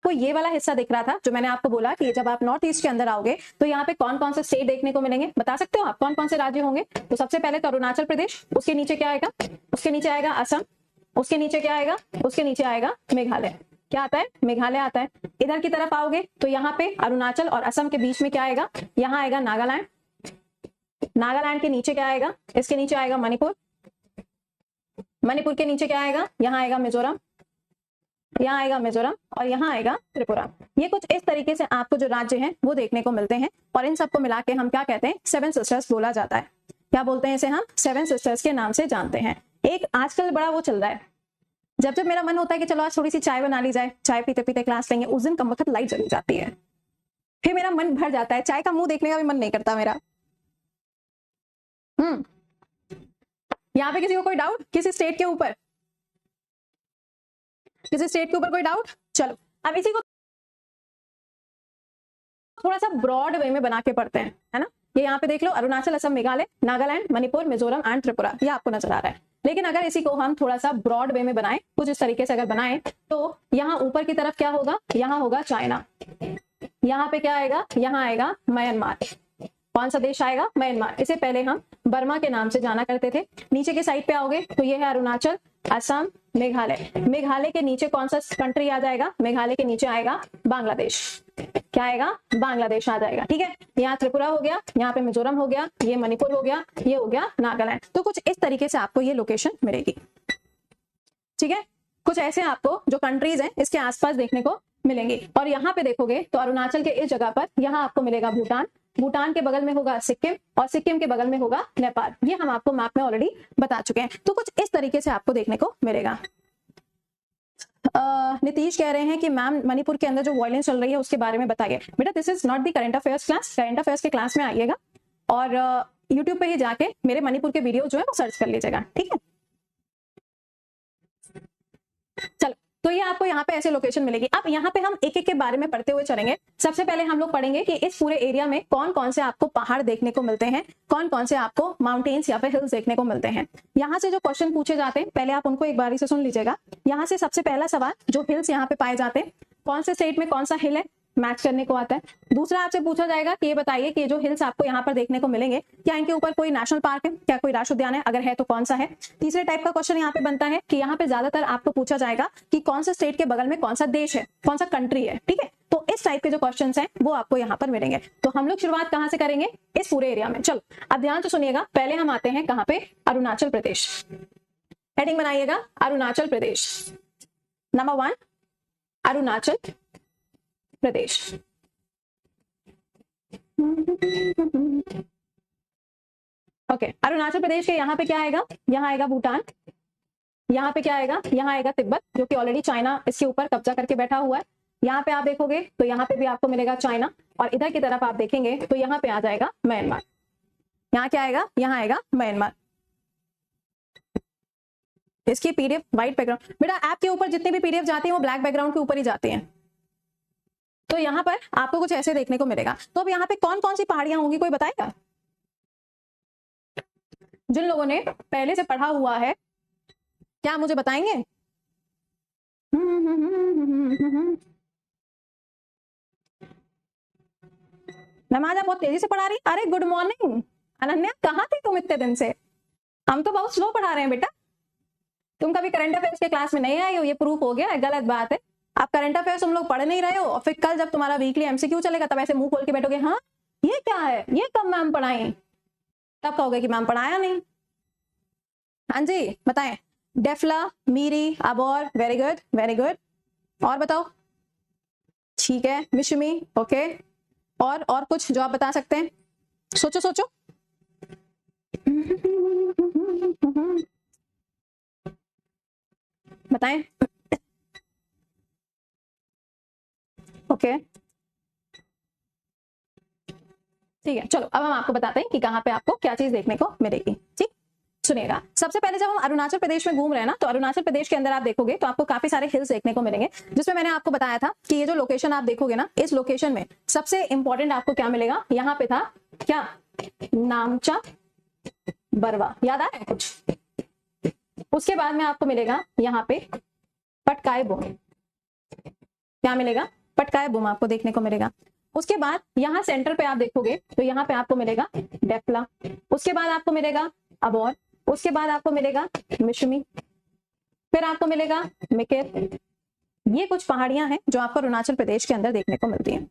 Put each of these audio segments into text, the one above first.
आपको ये वाला हिस्सा दिख रहा था जो मैंने आपको बोला कि जब आप नॉर्थ ईस्ट के अंदर आओगे तो यहाँ पे कौन कौन से स्टेट देखने को मिलेंगे, बता सकते हो आप कौन कौन से राज्य होंगे? तो सबसे पहले तो अरुणाचल प्रदेश, उसके नीचे क्या आएगा? उसके नीचे आएगा असम, उसके नीचे क्या आएगा? उसके नीचे आएगा मेघालय। क्या आता है? मेघालय आता है। इधर की तरफ आओगे तो यहाँ पे अरुणाचल और असम के बीच में क्या आएगा? यहाँ आएगा नागालैंड। नागालैंड के नीचे क्या आएगा? इसके नीचे आएगा मणिपुर। मणिपुर के नीचे क्या आएगा? यहाँ आएगा मिजोरम, यहाँ आएगा मिजोरम और यहाँ आएगा त्रिपुरा। ये कुछ इस तरीके से आपको जो राज्य हैं वो देखने को मिलते हैं और इन सबको मिला के हम क्या कहते हैं? सेवन सिस्टर्स बोला जाता है। क्या बोलते हैं इसे? हम सेवन सिस्टर्स के नाम से जानते हैं। एक आजकल बड़ा वो चल रहा है, जब जब मेरा मन होता है कि चलो आज थोड़ी सी चाय बना ली जाए, चाय पीते पीते क्लास लेंगे, उस दिन कम वक्त लाइट जली जाती है, फिर मेरा मन भर जाता है, चाय का मुंह देखने का भी मन नहीं करता मेरा। यहाँ पे किसी को कोई डाउट किसी स्टेट के ऊपर? किसी स्टेट के ऊपर कोई डाउट? चलो अब इसी को थोड़ा सा ब्रॉड वे में बना के पढ़ते हैं, है ना। ये यहाँ पे देख लो, अरुणाचल, असम, मेघालय, नागालैंड, मणिपुर, मिजोरम एंड त्रिपुरा, ये आपको नजर आ रहा है। लेकिन अगर इसी को हम थोड़ा सा ब्रॉड वे में बनाएं, कुछ इस तरीके से अगर बनाएं, तो यहाँ ऊपर की तरफ क्या होगा? यहाँ होगा चाइना। यहाँ पे क्या आएगा? यहाँ आएगा म्यांमार। कौन सा देश आएगा? म्यांमार। इसे पहले हम बर्मा के नाम से जाना करते थे। नीचे के साइड पे आओगे तो ये है अरुणाचल, असम, मेघालय। मेघालय के नीचे कौन सा कंट्री आ जाएगा? मेघालय के नीचे आएगा बांग्लादेश। क्या आएगा? बांग्लादेश आ जाएगा। ठीक है, यहाँ त्रिपुरा हो गया, यहाँ पे मिजोरम हो गया, ये मणिपुर हो गया, ये हो गया नागालैंड। तो कुछ इस तरीके से आपको ये लोकेशन मिलेगी। ठीक है, कुछ ऐसे आपको जो कंट्रीज हैं इसके आसपास देखने को मिलेंगे। और यहाँ पे देखोगे तो अरुणाचल के इस जगह पर यहाँ आपको मिलेगा भूटान, भूटान के बगल में होगा सिक्किम और सिक्किम के बगल में होगा नेपाल। ये हम आपको मैप में ऑलरेडी बता चुके हैं। तो कुछ इस तरीके से आपको देखने को मिलेगा। नीतीश कह रहे हैं कि मैम मणिपुर के अंदर जो वायलेंस चल रही है उसके बारे में बताइए। बेटा this is not the current affairs class. Current affairs के क्लास में आइएगा और यूट्यूब पे ही जाके मेरे मणिपुर के वीडियो जो है वो सर्च कर लीजिएगा। ठीक है, चलो तो ये आपको यहाँ पे ऐसे लोकेशन मिलेगी। अब यहाँ पे हम एक एक के बारे में पढ़ते हुए चलेंगे। सबसे पहले हम लोग पढ़ेंगे कि इस पूरे एरिया में कौन कौन से आपको पहाड़ देखने को मिलते हैं, कौन कौन से आपको माउंटेन्स या फिर हिल्स देखने को मिलते हैं। यहाँ से जो क्वेश्चन पूछे जाते हैं पहले आप उनको एक बारी से सुन लीजिएगा। यहाँ से सबसे पहला सवाल, जो हिल्स यहाँ पे पाए जाते हैं, कौन से स्टेट में कौन सा हिल है, मैच करने को आता है। दूसरा आपसे पूछा जाएगा कि ये बताइए कि जो हिल्स आपको यहाँ पर देखने को मिलेंगे क्या इनके ऊपर कोई नेशनल पार्क है, क्या कोई राष्ट्रीय उद्यान है, अगर है तो कौन सा है। तीसरे टाइप का क्वेश्चन यहाँ पे बनता है कि यहाँ पे ज्यादातर आपको पूछा जाएगा कि कौन से स्टेट के बगल में कौन सा देश है, कौन सा कंट्री है। ठीक है, तो इस टाइप के जो क्वेश्चन हैं वो आपको यहाँ पर मिलेंगे। तो हम लोग शुरुआत कहाँ से करेंगे? इस पूरे एरिया में। चलो अब ध्यान से सुनिएगा। पहले हम आते हैं कहाँ पे? अरुणाचल प्रदेश। हेडिंग बनाइएगा अरुणाचल प्रदेश। नंबर 1 अरुणाचल प्रदेश। ओके, अरुणाचल प्रदेश के यहाँ पे क्या आएगा? यहाँ आएगा भूटान। यहाँ पे क्या आएगा? यहाँ आएगा तिब्बत, जो कि ऑलरेडी चाइना इसके ऊपर कब्जा करके बैठा हुआ है। यहाँ पे आप देखोगे तो यहाँ पे भी आपको मिलेगा चाइना और इधर की तरफ आप देखेंगे तो यहाँ पे आ जाएगा म्यांमार। यहाँ क्या आएगा? यहाँ आएगा म्यांमार। इसकी पीडीएफ व्हाइट बैकग्राउंड, बेटा ऐप के ऊपर जितने भी पीडीएफ जाती है वो ब्लैक बैकग्राउंड के ऊपर ही जाते हैं। तो यहाँ पर आपको कुछ ऐसे देखने को मिलेगा। तो अब यहाँ पे कौन कौन सी पहाड़ियां होंगी, कोई बताएगा? जिन लोगों ने पहले से पढ़ा हुआ है क्या मुझे बताएंगे? मैम आज आप बहुत तेजी से पढ़ा रही। अरे गुड मॉर्निंग अनन्या, कहाँ थी तुम इतने दिन से? हम तो बहुत स्लो पढ़ा रहे हैं बेटा। तुम कभी करंट अफेयर्स के क्लास में नहीं आई हो, ये प्रूफ हो गया। गलत बात है। आप करंट अफेयर्स तुम लोग पढ़ नहीं रहे हो और फिर कल जब तुम्हारा वीकली एमसीक्यू चलेगा तब ऐसे मुंह खोल के बैठोगे, हाँ ये क्या है, ये कब मैम पढ़ाई, तब कहोगे कि मैम पढ़ाया नहीं। हाँ जी बताएं। Dafla, Miri, Abor, very good very good. और बताओ। ठीक है मिशमी, ओके। और कुछ जो आप बता सकते हैं? सोचो सोचो। बताएं। ओके ठीक है, चलो अब हम आपको बताते हैं कि कहाँ पे आपको क्या चीज देखने को मिलेगी। ठीक, सुनिएगा। सबसे पहले जब हम अरुणाचल प्रदेश में घूम रहे हैं ना, तो अरुणाचल प्रदेश के अंदर आप देखोगे तो आपको काफी सारे हिल्स देखने को मिलेंगे, जिसमें मैंने आपको बताया था कि ये जो लोकेशन आप देखोगे ना, इस लोकेशन में सबसे इंपॉर्टेंट आपको क्या मिलेगा? यहाँ पे था क्या? नामचा बरवा, याद आया कुछ? उसके बाद में आपको मिलेगा यहाँ पे पटकाई बोन, क्या मिलेगा, पटकाया बुम आपको देखने को मिलेगा। उसके बाद यहाँ सेंटर पे आप देखोगे तो यहाँ पे आपको मिलेगा डेप्ला, उसके बाद आपको मिलेगा अबोर, उसके बाद आपको मिलेगा मिशमी, फिर आपको मिलेगा मिकिर। ये कुछ पहाड़ियां हैं जो आपको अरुणाचल प्रदेश के अंदर देखने को मिलती हैं।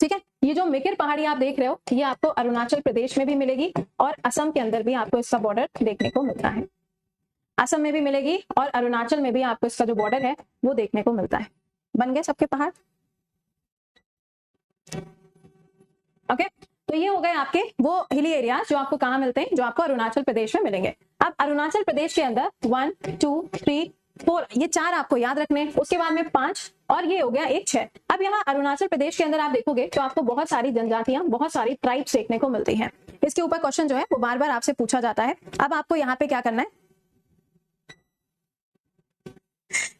ठीक है, ये जो मिकिर पहाड़ी आप देख रहे हो ये आपको अरुणाचल प्रदेश में भी मिलेगी और असम के अंदर भी आपको इसका बॉर्डर देखने को मिलता है। असम में भी मिलेगी और अरुणाचल में भी आपको इसका जो बॉर्डर है वो देखने को मिलता है। बन गए सबके पहाड़। ओके, तो ये हो गए आपके वो हिली एरियाज जो आपको कहाँ मिलते हैं, जो आपको अरुणाचल प्रदेश में मिलेंगे। अब अरुणाचल प्रदेश के अंदर 1 2 3 4 ये 4 आपको याद रखने, उसके बाद में 5 और ये हो गया एक 6। अब यहाँ अरुणाचल प्रदेश के अंदर आप देखोगे तो आपको बहुत सारी जनजातियां, बहुत सारी ट्राइब्स देखने को मिलती हैं। इसके ऊपर क्वेश्चन जो है वो बार बार आपसे पूछा जाता है। अब आपको यहाँ पे क्या करना है,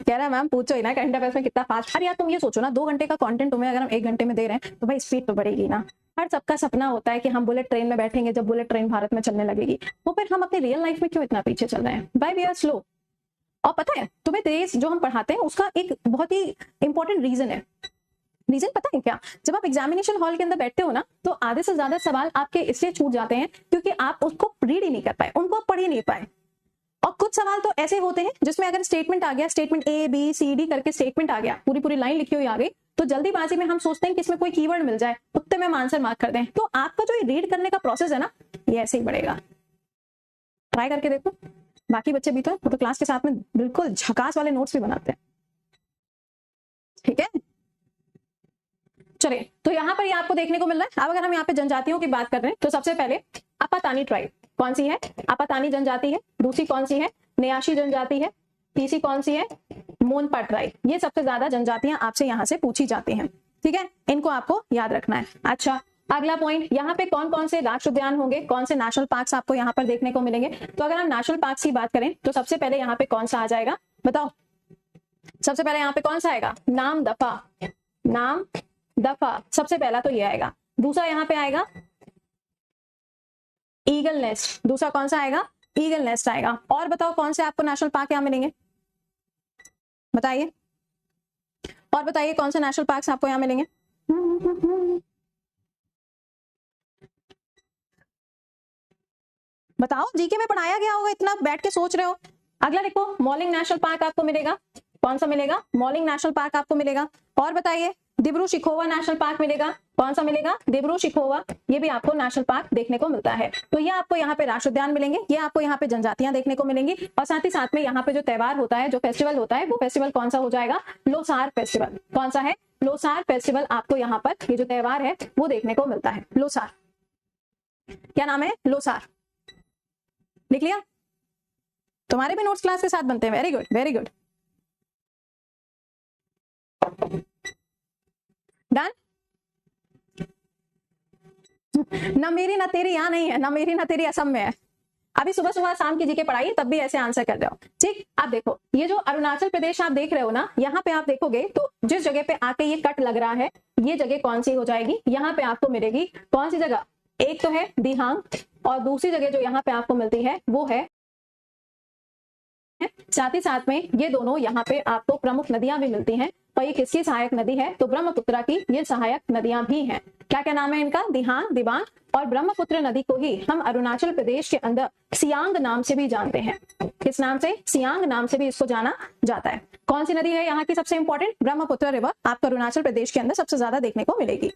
कह रहा है मैम पूछो ही ना करंट अफेयर्स में कितना फास्ट। अरे यार तुम ये सोचो ना, 2 घंटे का कंटेंट तुम्हें अगर हम 1 घंटे में दे रहे हैं तो भाई स्पीड तो बढ़ेगी ना। हर सबका सपना होता है कि हम बुलेट ट्रेन में बैठेंगे, जब बुलेट ट्रेन भारत में चलने लगेगी तो फिर हम अपनी रियल लाइफ में क्यों इतना पीछे चल रहे हैं, बाय वी आर स्लो। और पता है तुम्हें तेज जो हम पढ़ाते हैं उसका एक बहुत ही इंपॉर्टेंट रीजन है। रीजन पता है क्या, जब आप एग्जामिनेशन हॉल के अंदर बैठते हो ना तो आधे से ज्यादा सवाल आपके इसलिए छूट जाते हैं क्योंकि आप उसको रीड ही नहीं कर पाए, उनको आप पढ़ ही नहीं पाए। और कुछ सवाल तो ऐसे होते हैं जिसमें अगर स्टेटमेंट आ गया, statement A B C D करके स्टेटमेंट आ गया, पूरी पूरी लाइन लिखी हुई आ गई, तो जल्दीबाजी में हम सोचते हैं कि इसमें कोई कीवर्ड मिल जाए, उतने में हम आंसर मार्क कर दें। तो आपका जो रीड करने का प्रोसेस है ना ये ऐसे ही बढ़ेगा। ट्राई करके देखो, बाकी बच्चे भी तो क्लास के साथ में बिल्कुल झकास वाले नोट्स भी बनाते हैं। ठीक है, चलिए तो यहाँ पर ये आपको देखने को मिल रहा है। अब अगर हम यहाँ पे जनजातियों की बात कर रहे हैं तो सबसे पहले अपातानी ट्राइब कौन सी है, अपातानी जनजाति है। दूसरी कौन सी है, न्याशी जनजाति है। तीसरी कौन सी है, मोनपा ट्राइब। ये सबसे ज्यादा जनजातियां आपसे यहाँ से पूछी जाती हैं। ठीक है, इनको आपको याद रखना है। अच्छा, अगला पॉइंट, यहाँ पे कौन कौन से राष्ट्र उद्यान होंगे, कौन से नेशनल पार्क्स आपको यहाँ पर देखने को मिलेंगे। तो अगर हम नेशनल पार्क्स की बात करें तो सबसे पहले यहाँ पे कौन सा आ जाएगा बताओ, सबसे पहले यहाँ पे कौन सा आएगा, नाम दफा। नाम दफा सबसे पहला तो ये आएगा। दूसरा यहाँ पे आएगा ईगल नेस्ट। दूसरा कौन सा आएगा, ईगल नेस्ट आएगा। और बताओ कौन से आपको नेशनल पार्क यहाँ मिलेंगे, बताइए। और बताइए कौन से नेशनल पार्क्स आपको यहाँ मिलेंगे। बताओ, जीके में पढ़ाया गया होगा, इतना बैठ के सोच रहे हो। अगला देखो, मॉलिंग नेशनल पार्क आपको मिलेगा। कौन सा मिलेगा, मॉलिंग नेशनल पार्क आपको मिलेगा। और बताइए, दिब्रू शिखोवा नेशनल पार्क मिलेगा। कौन सा मिलेगा, दिब्रू शिखोवा। ये भी आपको नेशनल पार्क देखने को मिलता है। तो ये आपको यहाँ पे राष्ट्र उद्यान मिलेंगे, ये आपको यहाँ पे जनजातियां देखने को मिलेंगी। और साथ ही साथ में यहाँ पे जो त्योहार होता है, जो फेस्टिवल होता है, वो फेस्टिवल कौन सा हो जाएगा, लोसार फेस्टिवल। कौन सा है, लोसार फेस्टिवल आपको यहाँ पर ये जो त्योहार है वो देखने को मिलता है। लोसार, क्या नाम है, लोसार। लिख लिया, तुम्हारे भी नोट्स क्लास के साथ बनते हैं। Very good very good, done. ना मेरी ना तेरी यहाँ नहीं है, ना मेरी ना तेरी असम में है। अभी सुबह सुबह शाम की जीके पढ़ाइए तब भी ऐसे आंसर कर रहे हो। ठीक, आप देखो ये जो अरुणाचल प्रदेश आप देख रहे हो ना, यहाँ पे आप देखोगे तो जिस जगह पे आके ये कट लग रहा है, ये जगह कौन सी हो जाएगी, यहाँ पे आपको मिलेगी कौन सी जगह, एक तो है दिहांग और दूसरी जगह जो यहाँ पे आपको मिलती है वो है, साथ ही साथ में ये दोनों यहाँ पे आपको प्रमुख नदियां भी मिलती हैं। और ये किसकी सहायक नदी है, तो ब्रह्मपुत्र की ये सहायक नदियां भी हैं। क्या क्या नाम है इनका, दिहांग, दिबांग और ब्रह्मपुत्र नदी को ही हम अरुणाचल प्रदेश के अंदर सियांग नाम से भी जानते हैं। किस नाम से, सियांग नाम से भी इसको जाना जाता है। कौन सी नदी है यहाँ की सबसे इंपॉर्टेंट, ब्रह्मपुत्र रिवर आपको अरुणाचल प्रदेश के अंदर सबसे ज्यादा देखने को मिलेगी।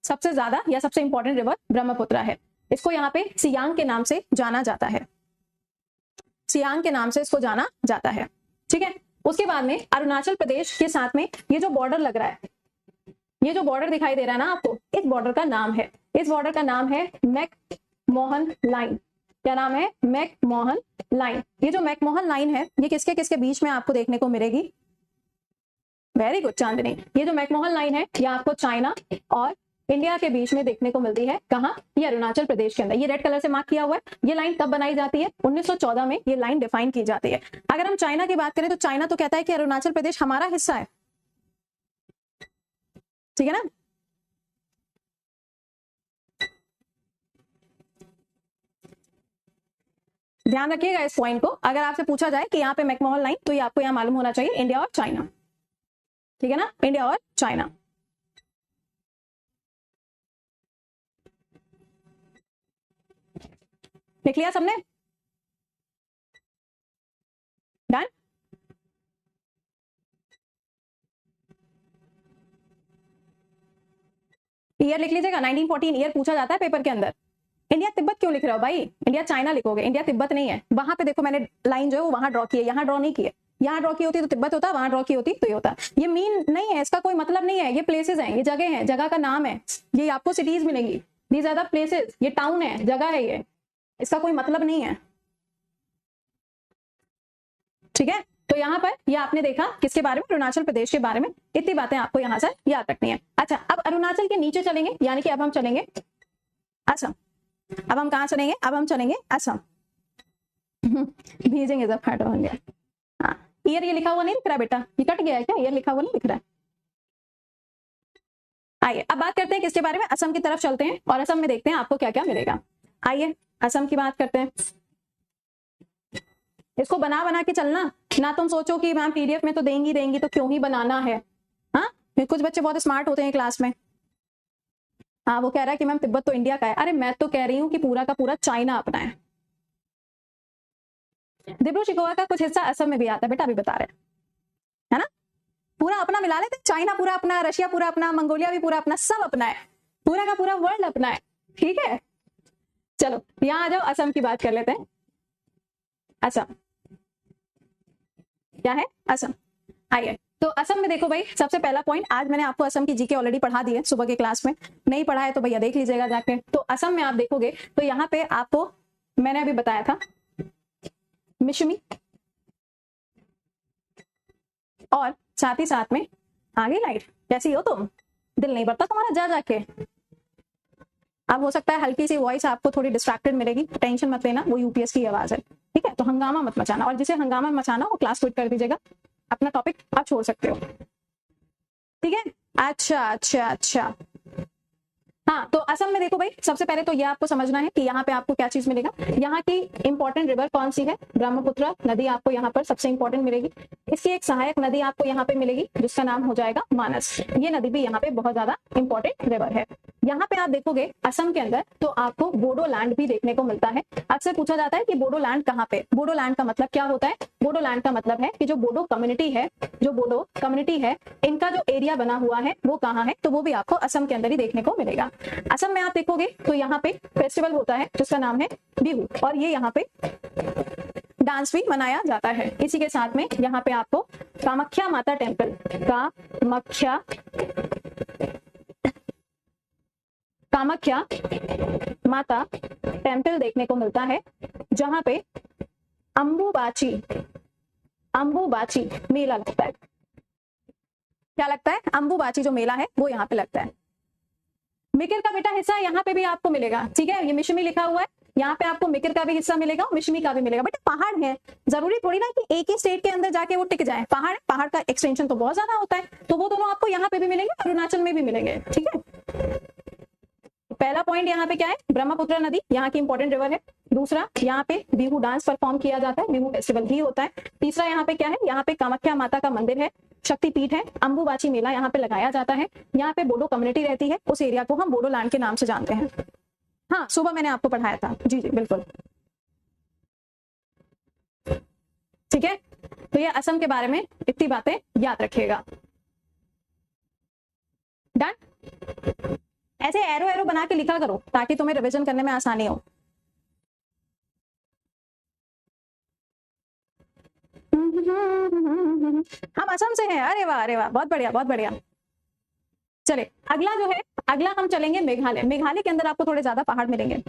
सबसे ज्यादा या सबसे इंपॉर्टेंट रिवर ब्रह्मपुत्र है। इसको यहाँ पे सियांग के नाम से जाना जाता है, सियांग के नाम से इसको जाना जाता है। ठीक है, उसके बाद में अरुणाचल प्रदेश के साथ में ये जो बॉर्डर लग रहा है, ये जो बॉर्डर दिखाई दे रहा है ना आपको, इस बॉर्डर का नाम है, इस बॉर्डर का नाम है मैकमोहन लाइन। क्या नाम है, मैकमोहन लाइन। ये जो मैकमोहन लाइन है ये किसके किसके बीच में आपको देखने को मिलेगी, वेरी गुड चांदनी। ये जो मैकमोहन लाइन है ये आपको चाइना और इंडिया के बीच में देखने को मिलती है। कहाँ, ये अरुणाचल प्रदेश के अंदर। ये रेड कलर से मार्क किया हुआ है। ये लाइन कब बनाई जाती है, 1914 में ये लाइन डिफाइन की जाती है। अगर हम चाइना की बात करें तो चाइना तो कहता है कि अरुणाचल प्रदेश हमारा हिस्सा है। ठीक है ना, ध्यान रखिएगा इस पॉइंट को। अगर आपसे पूछा जाए कि यहाँ पे मैकमोहन लाइन, तो ये आपको यहाँ मालूम होना चाहिए, इंडिया और चाइना। ठीक है ना, इंडिया और चाइना। लिख लिया सबने? डन। ईयर लिख लीजिएगा, 1914 ईयर पूछा जाता है पेपर के अंदर। इंडिया तिब्बत क्यों लिख रहे हो भाई? इंडिया चाइना लिखोगे, इंडिया तिब्बत नहीं है। वहां पे देखो मैंने लाइन जो है वो वहां ड्रॉ की है, यहाँ ड्रॉ नहीं की है। यहाँ ड्रॉ की होती तो तिब्बत होता, वहां ड्रॉ की होती तो ये होता। ये मीन नहीं है, इसका कोई मतलब नहीं है। ये प्लेसेस हैं, ये जगह है, जगह का नाम है। ये आपको सिटीज मिलेंगी, दीज आर द प्लेसेस। ये टाउन है, जगह है, ये इसका कोई मतलब नहीं है। ठीक है, तो यहाँ पर ये आपने देखा किसके बारे में, अरुणाचल प्रदेश के बारे में। इतनी बातें आपको यहाँ से याद रखनी है। अच्छा, अब अरुणाचल के नीचे चलेंगे, यानी कि अब हम चलेंगे असम। अब हम कहाँ चलेंगे? अब हम चलेंगे Assam. Beijing is a part of India. हाँ, ईयर ये लिखा हुआ नहीं दिख रहा बेटा? ये कट गया है क्या? ईयर लिखा हुआ नहीं दिख रहा है? आइए अब बात करते हैं किसके बारे में, असम की तरफ चलते हैं और असम में देखते हैं आपको क्या क्या मिलेगा। आइए असम की बात करते हैं। इसको बना बना के चलना ना, तुम सोचो कि मैम पीडीएफ में तो देंगी तो क्यों ही बनाना है। हाँ, कुछ बच्चे बहुत स्मार्ट होते हैं क्लास में। हाँ, वो कह रहा है कि मैम तिब्बत तो इंडिया का है। अरे मैं तो कह रही हूँ कि पूरा का पूरा चाइना अपना है। दिब्रू शिकोहा का कुछ हिस्सा असम में भी आता है बेटा, अभी बता रहे है ना। पूरा अपना मिला लेते, चाइना पूरा अपना, रशिया पूरा अपना, मंगोलिया भी पूरा अपना, सब अपना है, पूरा का पूरा वर्ल्ड अपना है। ठीक है, चलो यहां आ जाओ, असम की बात कर लेते हैं। असम क्या है? असम। आइए, तो असम में देखो भाई, सबसे पहला पॉइंट, आज मैंने आपको असम की जीके ऑलरेडी पढ़ा दी है सुबह के क्लास में, नहीं पढ़ा है तो भैया देख लीजिएगा जाके। तो असम में आप देखोगे तो यहाँ पे आपको मैंने अभी बताया था मिशमी, और साथ ही साथ में आगे लाइट। कैसी हो तुम? दिल नहीं भरता तुम्हारा जा जाके? अब हो सकता है हल्की सी वॉइस आपको थोड़ी डिस्ट्रैक्टेड मिलेगी, टेंशन मत लेना, वो यूपीएस की आवाज है। ठीक है, तो हंगामा मत मचाना, और जिसे हंगामा मचाना वो क्लास क्विट कर दीजिएगा, अपना टॉपिक आप छोड़ सकते हो। ठीक है, अच्छा अच्छा अच्छा। हाँ, तो असम में देखो भाई, सबसे पहले तो ये आपको समझना है कि यहाँ पे आपको क्या चीज मिलेगा। यहाँ की इंपॉर्टेंट रिवर कौन सी है? ब्रह्मपुत्र नदी आपको यहाँ पर सबसे इंपॉर्टेंट मिलेगी। इसकी एक सहायक नदी आपको यहाँ पे मिलेगी जिसका नाम हो जाएगा मानस। ये नदी भी यहाँ पे बहुत ज्यादा इंपॉर्टेंट रिवर है। यहाँ पे आप देखोगे असम के अंदर तो आपको बोडो लैंड भी देखने को मिलता है। अक्सर पूछा जाता है कि बोडो लैंड कहाँ पे? बोडो लैंड का मतलब क्या होता है? बोडो लैंड का मतलब है कि जो बोडो कम्युनिटी है, जो बोडो कम्युनिटी है, इनका जो एरिया बना हुआ है वो कहाँ है? तो वो भी आपको असम के अंदर ही देखने को मिलेगा। असम में आप देखोगे तो यहाँ पे फेस्टिवल होता है जिसका नाम है बिहू, और ये यहाँ पे डांस भी मनाया जाता है। इसी के साथ में यहाँ पे आपको कामाख्या माता टेम्पल, कामाख्या माता टेम्पल देखने को मिलता है, जहां पे अंबुबाची मेला लगता है। क्या लगता है? अंबुबाची जो मेला है वो यहाँ पे लगता है। मिकिर का बेटा हिस्सा यहाँ पे भी आपको मिलेगा। ठीक है, ये मिशमी लिखा हुआ है, यहाँ पे आपको मिकिर का भी हिस्सा मिलेगा और मिशमी का भी मिलेगा। बेटा पहाड़ है, जरूरी थोड़ी ना कि एक ही स्टेट के अंदर जाके वो टिक जाए। पहाड़ का एक्सटेंशन तो बहुत ज्यादा होता है, तो वो दोनों आपको यहाँ पे भी मिलेंगे, अरुणाचल में भी मिलेंगे। ठीक है, पहला पॉइंट यहाँ पे क्या है? ब्रह्मपुत्र नदी यहाँ की इंपॉर्टेंट रिवर है। दूसरा, यहाँ पे बिहू डांस परफॉर्म किया जाता है, बिहू फेस्टिवल भी होता है। तीसरा, यहाँ पे क्या है? यहाँ पे कामाख्या माता का मंदिर है, शक्तिपीठ है। अंबुबाची मेला यहाँ पे लगाया जाता है। यहाँ पे बोडो कम्युनिटी रहती है, उस एरिया को हम बोडो लैंड के नाम से जानते हैं। हाँ, सुबह मैंने आपको पढ़ाया था। जी जी बिल्कुल। ठीक है, तो ये असम के बारे में इतनी बातें याद रखिएगा। डन। ऐसे एरो एरो बना के लिखा करो ताकि तुम्हें रिवीजन करने में आसानी हो। हम असम से हैं। अरे वाह, बहुत बढ़िया बहुत बढ़िया। चले अगला जो है, अगला हम चलेंगे मेघालय। मेघालय के अंदर आपको थोड़े ज्यादा पहाड़ मिलेंगे।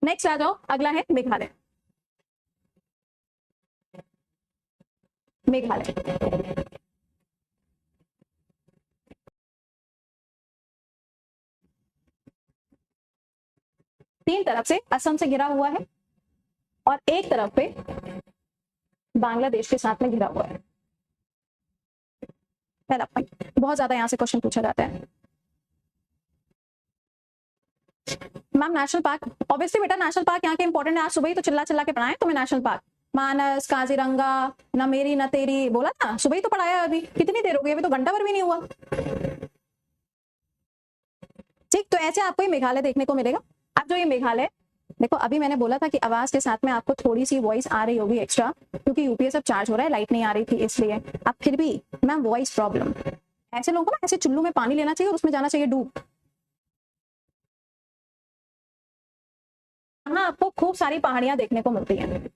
नेक्स्ट आ जाओ, अगला है मेघालय। तीन तरफ से असम से घिरा हुआ है और एक तरफ पे बांग्लादेश के साथ में घिरा हुआ है। पहला पॉइंट, बहुत ज्यादा यहां से क्वेश्चन पूछा जाता है। मैम नेशनल पार्क, ऑब्वियसली बेटा नेशनल पार्क यहाँ के इंपॉर्टेंट है। आज सुबह ही तो चिल्ला चिल्ला के पढ़ाए तुम्हें नेशनल पार्क। मानस, काजीरंगा, न मेरी न तेरी, बोला था सुबह ही तो पढ़ाया, अभी कितनी देर हो गई, अभी तो घंटा भर भी नहीं हुआ। ठीक, तो ऐसे आपको ये मेघालय देखने को मिलेगा। अब जो ये मेघालय, देखो अभी मैंने बोला था कि आवाज के साथ में आपको थोड़ी सी वॉइस आ रही होगी एक्स्ट्रा, क्योंकि यूपीएस अब चार्ज हो रहा है, लाइट नहीं आ रही थी इसलिए। अब फिर भी मैम वॉइस प्रॉब्लम, ऐसे लोगों को ना ऐसे चुल्लू में पानी लेना चाहिए और उसमें जाना चाहिए डूब। यहाँ आपको खूब सारी पहाड़ियां देखने को मिलती हैं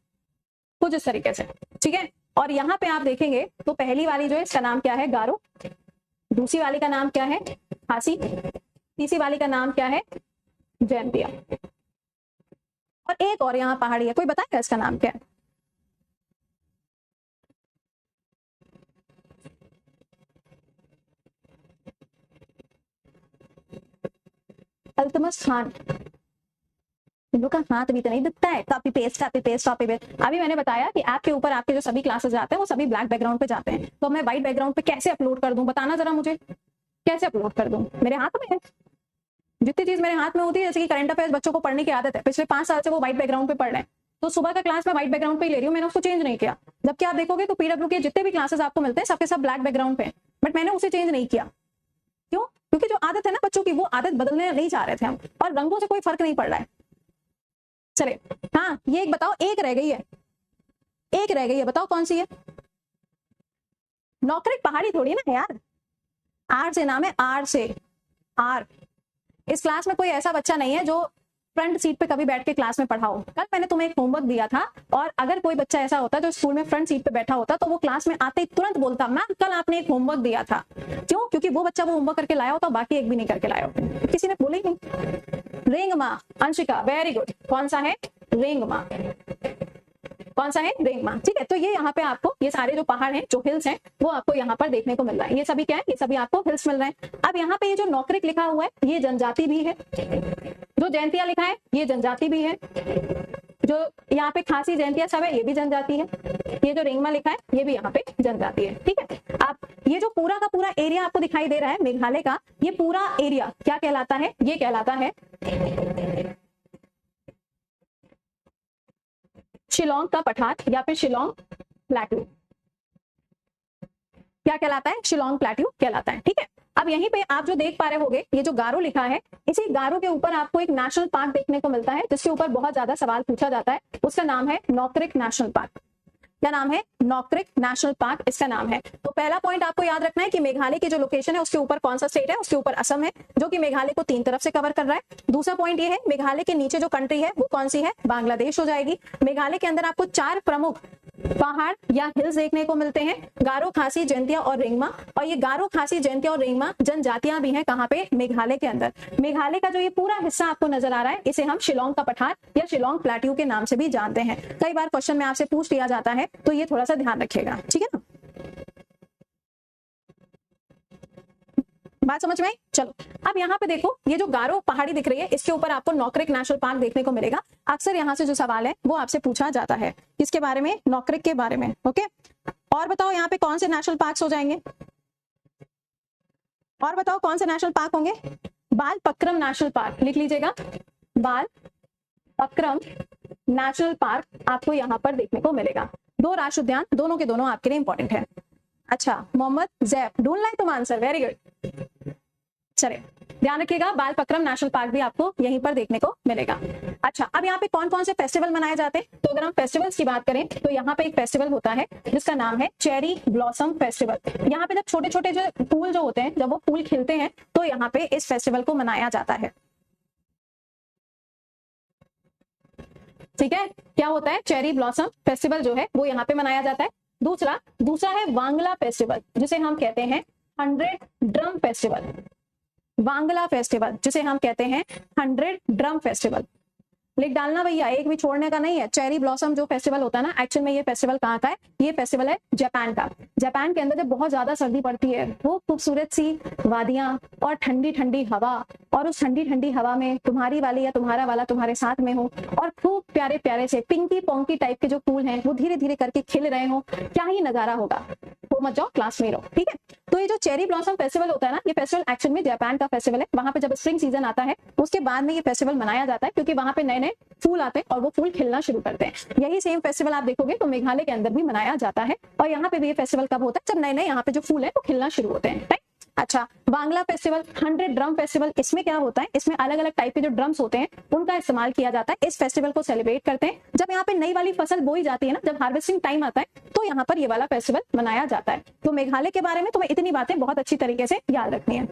कुछ इस तरीके से, ठीक है। और यहाँ पे आप देखेंगे तो पहली वाली जो है इसका नाम क्या है, गारो। दूसरी वाली का नाम क्या है, खासी। तीसरी वाली का नाम क्या है, जैंतिया। और एक और यहाँ पहाड़ी है, कोई बताएगा इसका नाम क्या है? अल्तमस खान। इन लोग का हाथ भी तो नहीं दिखता है, copy paste copy paste copy paste. अभी मैंने बताया कि ऐप के ऊपर आपके जो सभी क्लासेस जाते हैं वो सभी ब्लैक बैकग्राउंड पे जाते हैं, तो मैं व्हाइट बैकग्राउंड पे कैसे अपलोड कर दूं, बताना जरा मुझे, कैसे अपलोड कर दूं? मेरे हाथ में है, जितनी चीज मेरे हाथ में होती है, जैसे कि करंट अफेयर्स बच्चों को पढ़ने की आदत है, पिछले 5 साल से वो व्हाइट बैकग्राउंड पे पढ़ रहे हैं, तो सुबह का क्लास में व्हाइट बैकग्राउंड पे ही ले रही हूँ, मैंने उसको चेंज नहीं किया। जबकि आप देखोगे तो पीडब्ल्यू के जितने भी क्लासेस आपको मिलते हैं सबके सब ब्लैक बैकग्राउंड पे, बट मैंने उसे चेंज नहीं किया। क्यों? क्योंकि जो आदत है ना बच्चों की, वो आदत बदलने नहीं चाह रहे थे हम, और रंगों से कोई फर्क नहीं पड़ रहा है। चले, हाँ ये एक बताओ, एक रह गई है, एक रह गई है, बताओ कौन सी है? नौकरिक पहाड़ी थोड़ी ना यार, आर से नाम है, आर से, आर। इस क्लास में कोई ऐसा बच्चा नहीं है जो फ्रंट सीट पे कभी बैठ के क्लास में पढ़ाओ। कल मैंने तुम्हें एक होमवर्क दिया था, और अगर कोई बच्चा ऐसा होता जो स्कूल में फ्रंट सीट पे बैठा होता तो वो क्लास में आते ही तुरंत बोलता मैम कल आपने एक होमवर्क दिया था। क्यों? क्योंकि वो बच्चा वो होमवर्क करके लाया होता, बाकी एक भी नहीं करके लाया होता, किसी ने बोले ही नहीं। रेंगमा, अंशिका वेरी गुड, कौन सा है? रेंगमा। कौन सा है? रेंगमा, ठीक है। तो ये यहाँ पे आपको ये सारे जो पहाड़ हैं, जो हिल्स हैं, वो आपको यहाँ पर देखने को मिल रहा है। ये सभी क्या है? ये सभी आपको हिल्स मिल रहे हैं। अब यहाँ पे ये जो नौकरिक लिखा हुआ है ये जनजाति भी है, जो जयंतिया लिखा है ये जनजाति भी है, जो यहाँ पे खासी जयंतिया सब है ये भी जनजाति है, ये जो रेंगमा लिखा है ये भी यहाँ पे जनजाति है, ठीक है। आप ये जो पूरा का पूरा एरिया आपको दिखाई दे रहा है मेघालय का, ये पूरा एरिया क्या कहलाता है? ये कहलाता है शिलोंग का पठार, या फिर शिलोंग प्लेट्यू। क्या कहलाता है? शिलोंग प्लेट्यू कहलाता है, ठीक है। अब यहीं पे आप जो देख पा रहे होंगे, ये जो गारो लिखा है, इसी गारो के ऊपर आपको एक नेशनल पार्क देखने को मिलता है, जिसके ऊपर बहुत ज्यादा सवाल पूछा जाता है। उसका नाम है नौकरिक नेशनल पार्क। क्या नाम है? नौकरिक नेशनल पार्क इसका नाम है। तो पहला पॉइंट आपको याद रखना है कि मेघालय की जो लोकेशन है उसके ऊपर कौन सा स्टेट है? उसके ऊपर असम है, जो कि मेघालय को 3 तरफ से कवर कर रहा है। दूसरा पॉइंट ये है, मेघालय के नीचे जो कंट्री है वो कौन सी है? बांग्लादेश हो जाएगी। मेघालय के अंदर आपको 4 प्रमुख पहाड़ या हिल्स देखने को मिलते हैं, गारो, खासी, जयंतिया और रेंगमा। और ये गारो, खासी, जयंतिया और रेंगमा जनजातियां भी हैं कहाँ पे? मेघालय के अंदर। मेघालय का जो ये पूरा हिस्सा आपको नजर आ रहा है, इसे हम शिलोंग का पठार या शिलोंग प्लेट्यू के नाम से भी जानते हैं। कई बार क्वेश्चन में आपसे पूछ लिया जाता है, तो ये थोड़ा सा ध्यान रखिएगा, ठीक है ना? बात समझ में आई? चलो, अब यहाँ पे देखो, ये जो गारो पहाड़ी दिख रही है, इसके ऊपर आपको नौकरिक नेशनल पार्क देखने को मिलेगा। अक्सर यहाँ से जो सवाल है वो आपसे पूछा जाता है, किसके बारे में? नौकरिक के बारे में, ओके। और बताओ यहाँ पे कौन से नेशनल पार्क हो जाएंगे? और बताओ कौन से नेशनल पार्क होंगे? बाल पक्रम नेशनल पार्क, लिख लीजिएगा, बाल पक्रम नेशनल पार्क आपको यहाँ पर देखने को मिलेगा। 2 राष्ट्रीय उद्यान, दोनों के दोनों आपके लिए इंपॉर्टेंट है। अच्छा, मोहम्मद जैफ, ढूंढ लाए तुम आंसर, वेरी गुड। चले, ध्यान रखिएगा, बाल पक्रम नेशनल पार्क भी आपको यहीं पर देखने को मिलेगा। अच्छा, अब यहाँ पे कौन कौन से फेस्टिवल मनाए जाते हैं? तो अगर हम फेस्टिवल्स की बात करें तो यहाँ पे एक फेस्टिवल होता है जिसका नाम है चेरी ब्लॉसम फेस्टिवल। यहाँ पे जब छोटे छोटे जो फूल जो होते हैं, जब वो फूल खिलते हैं, तो यहाँ पे इस फेस्टिवल को मनाया जाता है, ठीक है। क्या होता है? चेरी ब्लॉसम फेस्टिवल जो है वो यहाँ पे मनाया जाता है। दूसरा है वांगला फेस्टिवल, जिसे हम कहते हैं 100 ड्रम फेस्टिवल। वांगला फेस्टिवल जिसे हम कहते हैं 100 ड्रम फेस्टिवल। लिख डालना भैया, एक भी छोड़ने का नहीं है। चेरी ब्लॉसम जो फेस्टिवल होता है ना, एक्चुअल में ये फेस्टिवल कहाँ का है? ये फेस्टिवल है जापान का। जापान के अंदर जब बहुत ज्यादा सर्दी पड़ती है, वो खूबसूरत सी वादियां और ठंडी ठंडी हवा, और उस ठंडी ठंडी हवा में तुम्हारी वाली या तुम्हारा वाला तुम्हारे साथ में हो, और खूब प्यारे प्यारे से पिंकी पोंकी टाइप के जो फूल हैं वो धीरे धीरे करके खिल रहे हो, क्या ही नजारा होगा। सो मत जाओ, क्लास में रहो, ठीक है। तो ये जो चेरी ब्लॉसम फेस्टिवल होता है ना, ये फेस्टिवल एक्चुअल में जापान का फेस्टिवल है। वहां पे जब स्प्रिंग सीजन आता है उसके बाद में ये फेस्टिवल मनाया जाता है, क्योंकि वहां पे नए नए फूल आते हैं और वो फूल खिलना शुरू करते हैं। यही सेम फेस्टिवल आप देखोगे तो मेघालय के अंदर भी मनाया जाता है, और यहाँ पे भी ये फेस्टिवल कब होता है, जब नए नए यहाँ पे जो फूल है वो खिलना शुरू होते हैं, राइट। अच्छा, बांग्ला फेस्टिवल, 100 ड्रम फेस्टिवल, इसमें क्या होता है, इसमें अलग अलग टाइप के जो ड्रम्स होते हैं उनका इस्तेमाल किया जाता है। इस फेस्टिवल को सेलिब्रेट करते हैं जब यहाँ पे नई वाली फसल बोई जाती है ना, जब हार्वेस्टिंग टाइम आता है तो यहाँ पर ये वाला फेस्टिवल मनाया जाता है। तो मेघालय के बारे में तुम्हें इतनी बातें बहुत अच्छी तरीके से याद रखनी है।